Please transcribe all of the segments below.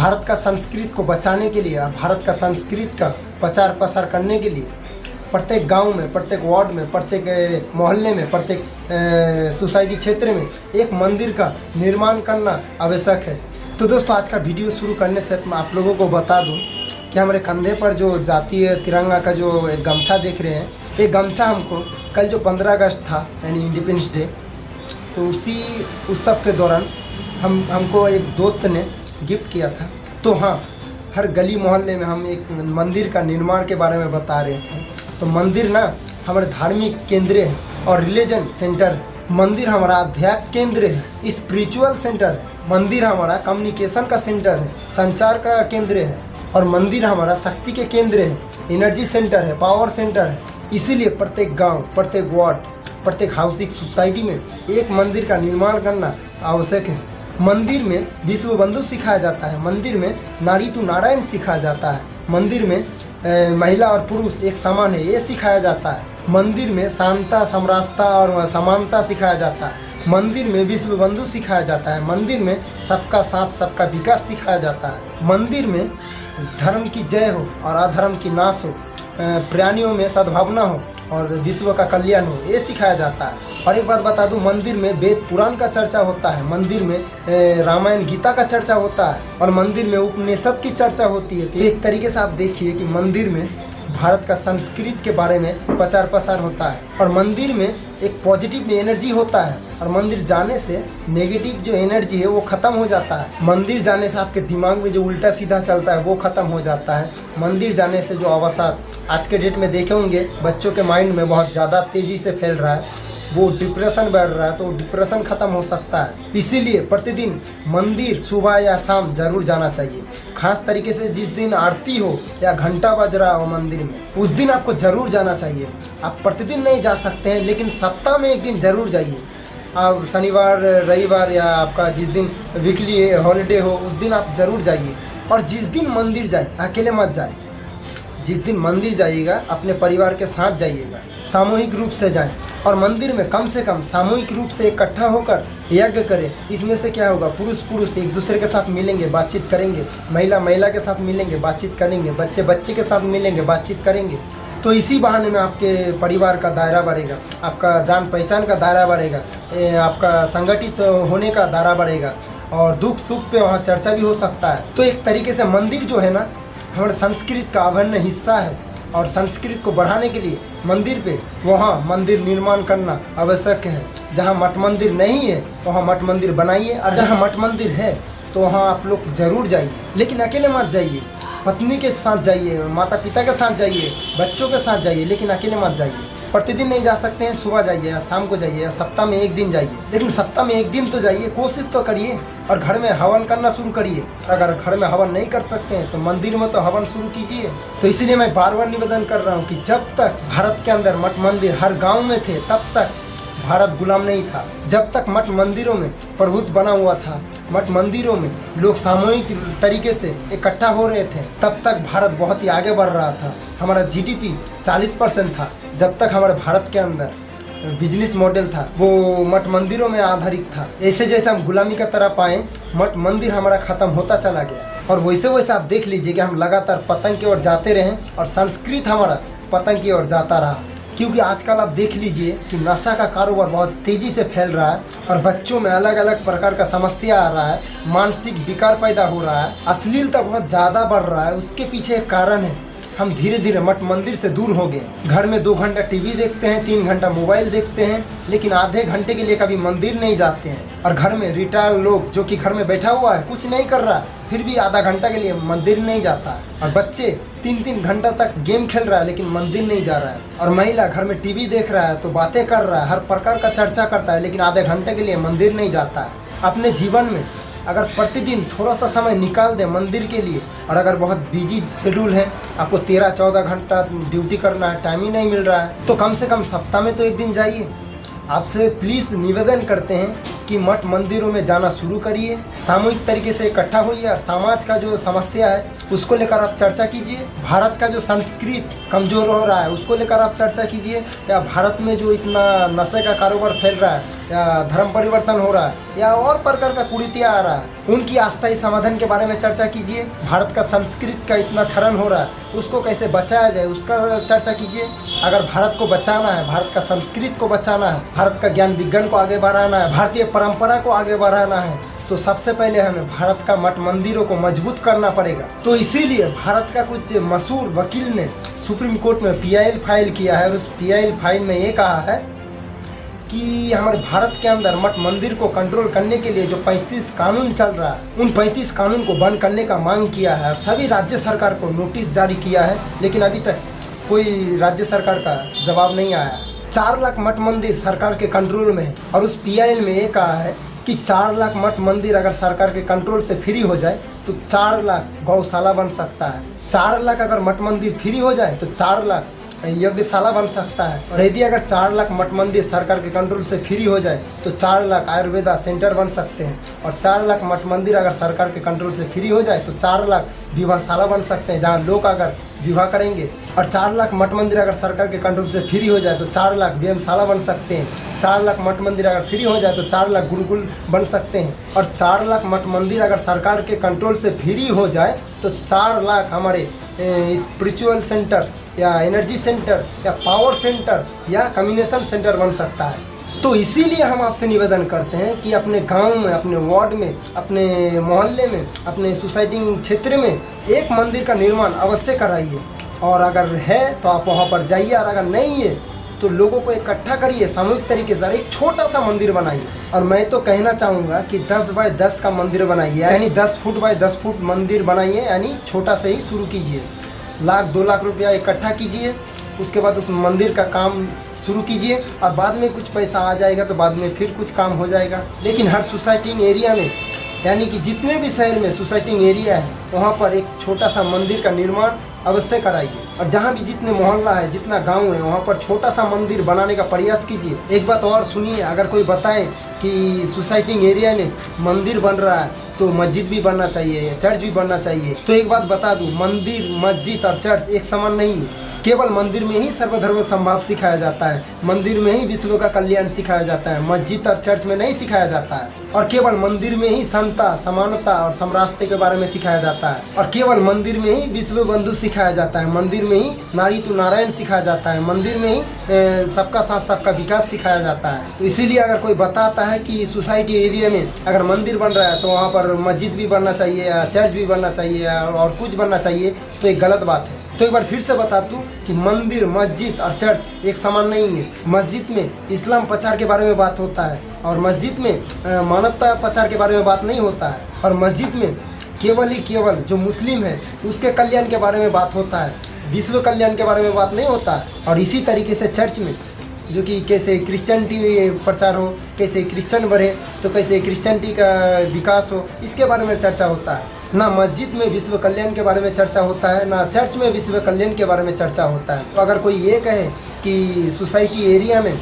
भारत का संस्कृत को बचाने के लिए, भारत का संस्कृत का प्रचार प्रसार करने के लिए प्रत्येक गांव में, प्रत्येक वार्ड में, प्रत्येक मोहल्ले में, प्रत्येक सोसाइटी क्षेत्र में एक मंदिर का निर्माण करना आवश्यक है। तो दोस्तों, आज का वीडियो शुरू करने से आप लोगों को बता दूं कि हमारे कंधे पर जो जातीय तिरंगा का जो एक गमछा देख रहे हैं, ये गमछा हमको कल जो 15 अगस्त था यानी इंडिपेंडेंस डे, तो उसी उत्सव के दौरान हमको एक दोस्त ने गिफ्ट किया था। तो हाँ, हर गली मोहल्ले में हम एक मंदिर का निर्माण के बारे में बता रहे थे। तो मंदिर ना हमारे धार्मिक केंद्र है और रिलीजन सेंटर है। मंदिर हमारा अध्यात्म केंद्र है, स्पिरिचुअल सेंटर है। मंदिर हमारा कम्युनिकेशन का सेंटर है, संचार का केंद्र है। और मंदिर हमारा शक्ति के केंद्र है, एनर्जी सेंटर है, पावर सेंटर है। इसीलिए प्रत्येक गांव, प्रत्येक वार्ड, प्रत्येक हाउसिंग सोसाइटी में एक मंदिर का निर्माण करना आवश्यक है। मंदिर में विश्व बंधु सिखाया जाता है, मंदिर में नारी तू नारायण सिखाया जाता है, मंदिर में महिला और पुरुष एक समान है ये सिखाया जाता है, मंदिर में शांता, समरसता और समानता सिखाया जाता है, मंदिर में विश्व बंधु सिखाया जाता है, मंदिर में सबका साथ सबका विकास सिखाया जाता है, मंदिर में धर्म की जय हो और अधर्म की नाश हो, प्राणियों में सद्भावना हो और विश्व का कल्याण हो, ये सिखाया जाता है। और एक बात बता दूं, मंदिर में वेद पुराण का चर्चा होता है, मंदिर में रामायण गीता का चर्चा होता है और मंदिर में उपनिषद की चर्चा होती है। तो एक तरीके से आप देखिए कि मंदिर में भारत का संस्कृत के बारे में प्रचार प्रसार होता है और मंदिर में एक पॉजिटिव एनर्जी होता है और मंदिर जाने से नेगेटिव जो एनर्जी है वो ख़त्म हो जाता है। मंदिर जाने से आपके दिमाग में जो उल्टा सीधा चलता है वो ख़त्म हो जाता है। मंदिर जाने से जो अवसाद आज के डेट में देखे होंगे बच्चों के माइंड में बहुत ज़्यादा तेज़ी से फैल रहा है, वो डिप्रेशन बढ़ रहा है, तो डिप्रेशन खत्म हो सकता है। इसीलिए प्रतिदिन मंदिर सुबह या शाम जरूर जाना चाहिए। खास तरीके से जिस दिन आरती हो या घंटा बज रहा हो मंदिर में, उस दिन आपको जरूर जाना चाहिए। आप प्रतिदिन नहीं जा सकते हैं, लेकिन सप्ताह में एक दिन जरूर जाइए। आप शनिवार, रविवार या आपका जिस दिन वीकली हॉलीडे हो उस दिन आप जरूर जाइए। और जिस दिन मंदिर जाए अकेले मत जाए। जिस दिन मंदिर जाइएगा अपने परिवार के साथ जाइएगा, सामूहिक रूप से जाएं और मंदिर में कम से कम सामूहिक रूप से इकट्ठा होकर यज्ञ करें। इसमें से क्या होगा, पुरुष पुरुष एक दूसरे के साथ मिलेंगे, बातचीत करेंगे, महिला महिला के साथ मिलेंगे, बातचीत करेंगे, बच्चे बच्चे के साथ मिलेंगे, बातचीत करेंगे। तो इसी बहाने में आपके परिवार का दायरा बढ़ेगा, आपका जान पहचान का दायरा बढ़ेगा, आपका संगठित होने का दायरा बढ़ेगा और दुख सुख पे वहाँ चर्चा भी हो सकता है। तो एक तरीके से मंदिर जो है ना हमारे संस्कृत का अभिन्न हिस्सा है और संस्कृत को बढ़ाने के लिए मंदिर पे वहाँ मंदिर निर्माण करना आवश्यक है। जहाँ मठ मंदिर नहीं है वहाँ मठ मंदिर बनाइए और जहाँ मठ मंदिर है तो वहाँ आप लोग जरूर जाइए, लेकिन अकेले मत जाइए। पत्नी के साथ जाइए, माता पिता के साथ जाइए, बच्चों के साथ जाइए, लेकिन अकेले मत जाइए। प्रतिदिन नहीं जा सकते हैं, सुबह जाइए या शाम को जाइए या सप्ताह में एक दिन जाइए, लेकिन सप्ताह में एक दिन तो जाइए, कोशिश तो करिए और घर में हवन करना शुरू करिए। अगर घर में हवन नहीं कर सकते हैं तो मंदिर में तो हवन शुरू कीजिए। तो इसीलिए मैं बार बार निवेदन कर रहा हूँ कि जब तक भारत के अंदर मठ मंदिर हर गाँव में थे तब तक भारत गुलाम नहीं था। जब तक मठ मंदिरों में प्रभुत्व बना हुआ था, मठ मंदिरों में लोग सामूहिक तरीके से इकट्ठा हो रहे थे, तब तक भारत बहुत ही आगे बढ़ रहा था। हमारा जीडीपी 40% था। जब तक हमारे भारत के अंदर बिजनेस मॉडल था वो मठ मंदिरों में आधारित था। ऐसे जैसे हम गुलामी का तरफ आए, मठ मंदिर हमारा खत्म होता चला गया और वैसे वैसे आप देख लीजिए कि हम लगातार पतन की ओर जाते रहे और संस्कृत हमारा पतन की ओर जाता रहा। क्योंकि आजकल आप देख लीजिए कि नशा का कारोबार बहुत तेज़ी से फैल रहा है और बच्चों में अलग अलग प्रकार का समस्या आ रहा है, मानसिक विकार पैदा हो रहा है, अश्लीलता बहुत ज़्यादा बढ़ रहा है। उसके पीछे एक कारण है, हम धीरे धीरे मठ मंदिर से दूर हो गए। घर में 2 घंटा टीवी देखते हैं, 3 घंटा मोबाइल देखते हैं, लेकिन आधे घंटे के लिए कभी मंदिर नहीं जाते हैं। और घर में रिटायर लोग जो कि घर में बैठा हुआ है, कुछ नहीं कर रहा है, फिर भी आधा घंटा के लिए मंदिर नहीं जाता है। और बच्चे 3-3 घंटा तक गेम खेल रहा है लेकिन मंदिर नहीं जा रहा है। और महिला घर में टीवी देख रहा है तो बातें कर रहा है, हर प्रकार का चर्चा करता है, लेकिन आधे घंटे के लिए मंदिर नहीं जाता है। अपने जीवन में अगर प्रतिदिन थोड़ा सा समय निकाल दें मंदिर के लिए, और अगर बहुत बिजी शेड्यूल है, आपको 13-14 घंटा ड्यूटी करना है, टाइम ही नहीं मिल रहा है, तो कम से कम सप्ताह में तो एक दिन जाइए। आपसे प्लीज़ निवेदन करते हैं कि मठ मंदिरों में जाना शुरू करिए, सामूहिक तरीके से इकट्ठा होइए और समाज का जो समस्या है उसको लेकर आप चर्चा कीजिए। भारत का जो संस्कृत कमज़ोर हो रहा है उसको लेकर आप चर्चा कीजिए, या भारत में जो इतना नशे का कारोबार फैल रहा है, या धर्म परिवर्तन हो रहा है, या और प्रकार का कुरीतियाँ आ रहा है, उनकी अस्थायी समाधान के बारे में चर्चा कीजिए। भारत का संस्कृत का इतना क्षरण हो रहा है उसको कैसे बचाया जाए उसका चर्चा कीजिए। अगर भारत को बचाना है, भारत का संस्कृत को बचाना है, भारत का ज्ञान विज्ञान को आगे बढ़ाना है, भारतीय परंपरा को आगे बढ़ाना है, तो सबसे पहले हमें भारत का मठ मंदिरों को मजबूत करना पड़ेगा। तो इसीलिए भारत का कुछ मशहूर वकील ने सुप्रीम कोर्ट में PIL फाइल किया है, और उस PIL फाइल में ये कहा है कि हमारे भारत के अंदर मठ मंदिर को कंट्रोल करने के लिए जो 35 कानून चल रहा है उन 35 कानून को बंद करने का मांग किया है, और सभी राज्य सरकार को नोटिस जारी किया है, लेकिन अभी तक कोई राज्य सरकार का जवाब नहीं आया। 4 लाख मठ मंदिर सरकार के कंट्रोल में है, और उस PIL में ये कहा है कि 4 लाख मठ मंदिर अगर सरकार के कंट्रोल से फ्री हो जाए तो 4 लाख गौशाला बन सकता है। 4 लाख अगर मठ मंदिर फ्री हो जाए तो 4 लाख यज्ञशाला बन सकता है, और यदि अगर 4 लाख मठ मंदिर सरकार के कंट्रोल से फ्री हो जाए तो 4 लाख आयुर्वेदा सेंटर बन सकते हैं, और 4 लाख मठ मंदिर अगर सरकार के कंट्रोल से फ्री हो जाए तो 4 लाख विवाहशाला बन सकते हैं जहां लोग अगर विवाह करेंगे, और 4 लाख मठ मंदिर अगर सरकार के कंट्रोल से फ्री हो जाए तो 4 लाख व्यायामशाला बन सकते हैं। 4 लाख मठ मंदिर अगर फ्री हो जाए तो 4 लाख गुरुकुल बन सकते हैं, और 4 लाख मठ मंदिर अगर सरकार के कंट्रोल से फ्री हो जाए तो 4 लाख हमारे स्पिरिचुअल सेंटर या एनर्जी सेंटर या पावर सेंटर या कम्युनिकेशन सेंटर बन सकता है। तो इसीलिए हम आपसे निवेदन करते हैं कि अपने गांव में, अपने वार्ड में, अपने मोहल्ले में, अपने सोसाइटी क्षेत्र में एक मंदिर का निर्माण अवश्य कराइए, और अगर है तो आप वहां पर जाइए, और अगर नहीं है तो लोगों को इकट्ठा करिए, सामूहिक तरीके से एक छोटा सा मंदिर बनाइए। और मैं तो कहना चाहूँगा कि 10 बाय 10 का मंदिर बनाइए, यानी 10 फुट बाय 10 फुट मंदिर बनाइए, यानी छोटा से ही शुरू कीजिए। 1-2 लाख रुपया इकट्ठा कीजिए, उसके बाद उस मंदिर का काम शुरू कीजिए, और बाद में कुछ पैसा आ जाएगा तो बाद में फिर कुछ काम हो जाएगा। लेकिन हर सोसाइटी एरिया में, यानी कि जितने भी शहर में सोसाइटी एरिया है वहाँ पर एक छोटा सा मंदिर का निर्माण अवश्य कराइए, और जहाँ भी जितने मोहल्ला है, जितना गांव है, वहाँ पर छोटा सा मंदिर बनाने का प्रयास कीजिए। एक बात और सुनिए, अगर कोई बताए कि सोसाइटी एरिया में मंदिर बन रहा है तो मस्जिद भी बनना चाहिए, चर्च भी बनना चाहिए, तो एक बात बता दूं, मंदिर, मस्जिद और चर्च एक समान नहीं है। केवल मंदिर में ही सर्वधर्म समभाव सिखाया जाता है, मंदिर में ही विश्व का कल्याण सिखाया जाता है, मस्जिद और चर्च में नहीं सिखाया जाता है। और केवल मंदिर में ही समता, समानता और समरास्ते के बारे में सिखाया जाता है, और केवल मंदिर में ही विश्व बंधु सिखाया जाता है, मंदिर में ही नारी तो नारायण सिखाया जाता है, मंदिर में ही सबका साथ सबका विकास सिखाया जाता है। तो इसीलिए अगर कोई बताता है कि सोसाइटी एरिया में अगर मंदिर बन रहा है तो वहाँ पर मस्जिद भी बनना चाहिए, चर्च भी बनना चाहिए और कुछ बनना चाहिए, तो एक गलत बात है। तो एक बार फिर से बता दूं कि मंदिर, मस्जिद और चर्च एक समान नहीं है। मस्जिद में इस्लाम प्रचार के बारे में बात होता है, और मस्जिद में मानवता प्रचार के बारे में बात नहीं होता है, और मस्जिद में केवल जो मुस्लिम है उसके कल्याण के बारे में बात होता है, विश्व कल्याण के बारे में बात नहीं होता है। और इसी तरीके से चर्च में जो कि कैसे क्रिश्चियनिटी प्रचार हो, कैसे क्रिश्चियन बढ़े, तो कैसे क्रिश्चियनिटी का विकास हो, इसके बारे में चर्चा होता है। ना मस्जिद में विश्व कल्याण के बारे में चर्चा होता है, ना चर्च में विश्व कल्याण के बारे में चर्चा होता है। तो अगर कोई ये कहे कि सोसाइटी एरिया में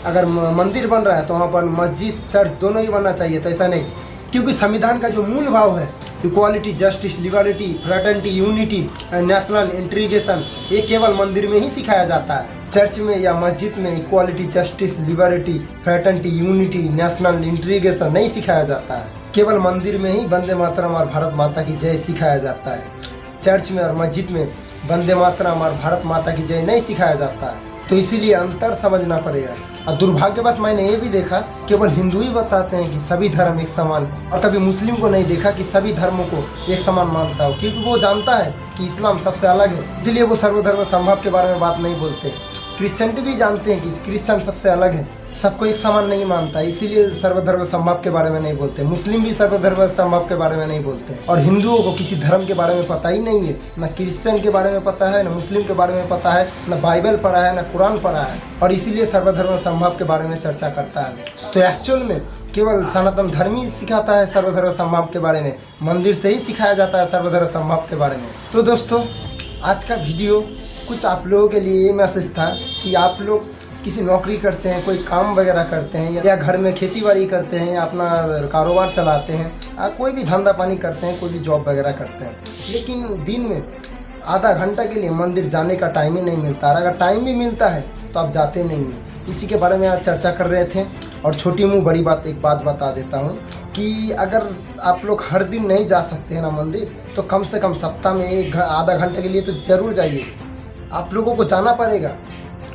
अगर मंदिर बन रहा है तो वहाँ पर मस्जिद, चर्च दोनों ही बनना चाहिए, तो ऐसा नहीं, क्योंकि संविधान का जो मूल भाव है equality, justice, liberty, fraternity, unity, national integration, ये केवल मंदिर में ही सिखाया जाता है। चर्च में या मस्जिद में equality, justice, liberty, fraternity, unity, national integration नहीं सिखाया जाता है। केवल मंदिर में ही वंदे मातरम और भारत माता की जय सिखाया जाता है। चर्च में और मस्जिद में वंदे मातरम और भारत माता की जय नहीं सिखाया जाता है। तो इसीलिए अंतर समझना पड़ेगा। और दुर्भाग्यवश मैंने ये भी देखा केवल हिंदू ही बताते हैं कि सभी धर्म एक समान है, और कभी मुस्लिम को नहीं देखा कि सभी धर्मों को एक समान मानता हो, क्योंकि वो जानता है कि इस्लाम सबसे अलग है, इसलिए वो सर्वधर्म समभाव के बारे में बात नहीं बोलते। क्रिश्चियनिटी भी जानते हैं कि क्रिश्चियन सबसे अलग है, सबको एक समान नहीं मानता, इसीलिए सर्वधर्म समभाव के बारे में नहीं बोलते। मुस्लिम भी सर्वधर्म समभाव के बारे में नहीं बोलते, और हिंदुओं को किसी धर्म के बारे में पता ही नहीं है, न क्रिश्चियन के बारे में पता है, न मुस्लिम के बारे में पता है, न बाइबल पढ़ा है, न कुरान पढ़ा है, और इसीलिए सर्वधर्म समभाव के बारे में चर्चा करता है। तो एक्चुअल में केवल सनातन धर्म ही सिखाता है सर्वधर्म समभाव के बारे में, मंदिर से ही सिखाया जाता है सर्वधर्म समभाव के बारे में। तो दोस्तों, आज का वीडियो कुछ आप लोगों के लिए ये मैसेज था कि आप लोग किसी नौकरी करते हैं, कोई काम वगैरह करते हैं, या घर में खेती बाड़ी करते हैं, या अपना कारोबार चलाते हैं, कोई भी धंधा पानी करते हैं, कोई भी जॉब वगैरह करते हैं, लेकिन दिन में आधा घंटा के लिए मंदिर जाने का टाइम ही नहीं मिलता। और अगर टाइम भी मिलता है तो आप जाते नहीं हैं। इसी के बारे में आज चर्चा कर रहे थे। और छोटी मुँह बड़ी बात, एक बात बता देता हूँ कि अगर आप लोग हर दिन नहीं जा सकते हैं ना मंदिर, तो कम से कम सप्ताह में आधा घंटे के लिए तो ज़रूर जाइए। आप लोगों को जाना पड़ेगा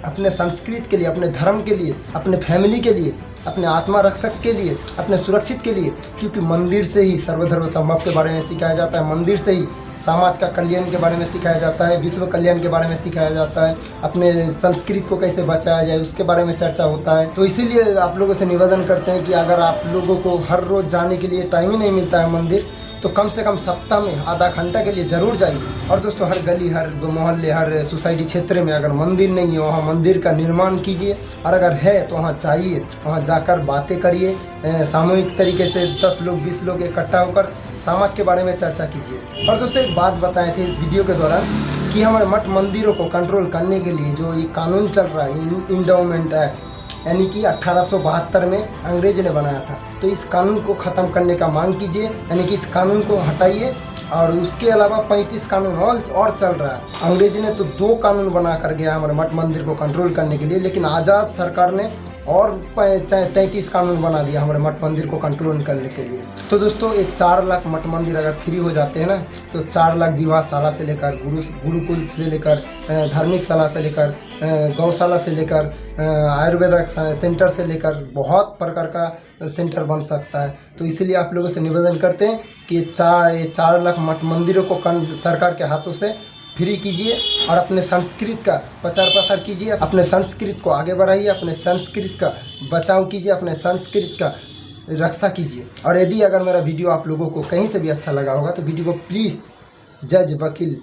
अपने संस्कृति के लिए, अपने धर्म के लिए, अपने फैमिली के लिए, अपने आत्मा रक्षक के लिए, अपने सुरक्षित के लिए, क्योंकि मंदिर से ही सर्वधर्म संभव के बारे में सिखाया जाता है। मंदिर से ही समाज का कल्याण के बारे में सिखाया जाता है, विश्व कल्याण के बारे में सिखाया जाता है, अपने संस्कृति को कैसे बचाया जाए उसके बारे में चर्चा होता है। तो इसीलिए आप लोगों से निवेदन करते हैं कि अगर आप लोगों को हर रोज़ जाने के लिए टाइम ही नहीं मिलता है मंदिर, तो कम से कम सप्ताह में आधा घंटा के लिए ज़रूर जाइए। और दोस्तों, हर गली, हर मोहल्ले, हर सोसाइटी क्षेत्र में अगर मंदिर नहीं है, वहाँ मंदिर का निर्माण कीजिए। और अगर है तो वहाँ जाइए, वहाँ जाकर बातें करिए, सामूहिक तरीके से 10 लोग 20 लोग इकट्ठा होकर समाज के बारे में चर्चा कीजिए। और दोस्तों, एक बात बताए थे इस वीडियो के दौरान कि हमारे मठ मंदिरों को कंट्रोल करने के लिए जो ये कानून चल रहा है, इंडोमेंट एक्ट, यानी कि 1872 में अंग्रेज ने बनाया था, तो इस कानून को ख़त्म करने का मांग कीजिए, यानी कि इस कानून को हटाइए। और उसके अलावा 35 कानून और चल रहा है। अंग्रेज ने तो 2 कानून बना कर गया हमारे मठ मंदिर को कंट्रोल करने के लिए, लेकिन आज़ाद सरकार ने और 33 कानून बना दिया हमारे मठ मंदिर को कंट्रोल करने के लिए। तो दोस्तों, ये 4 लाख मठ मंदिर अगर फ्री हो जाते हैं ना, तो 4 लाख विवाहशाला से लेकर, गुरुकुल से लेकर, धार्मिक शाला से लेकर, गौशाला से लेकर, आयुर्वेदिक सेंटर से लेकर बहुत प्रकार का सेंटर बन सकता है। तो इसीलिए आप लोगों से निवेदन करते हैं कि ये 4 लाख मठ मंदिरों को सरकार के हाथों से फ्री कीजिए और अपने संस्कृति का प्रचार प्रसार कीजिए, अपने संस्कृति को आगे बढ़ाइए, अपने संस्कृति का बचाव कीजिए, अपने संस्कृति का रक्षा कीजिए। और यदि अगर मेरा वीडियो आप लोगों को कहीं से भी अच्छा लगा होगा तो वीडियो को प्लीज़ जज, वकील,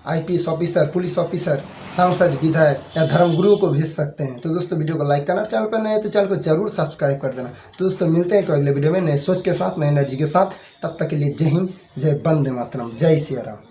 IPS ऑफिसर, पुलिस ऑफिसर, सांसद, विधायक या धर्मगुरुओं को भेज सकते हैं। तो दोस्तों, वीडियो को लाइक करना, चैनल पर नए तो चैनल को जरूर सब्सक्राइब कर देना। तो दोस्तों, मिलते हैं अगले वीडियो में नए सोच के साथ, नए एनर्जी के साथ। तब तक के लिए जय हिंद, जय वंदे मातरम, जय सिया राम।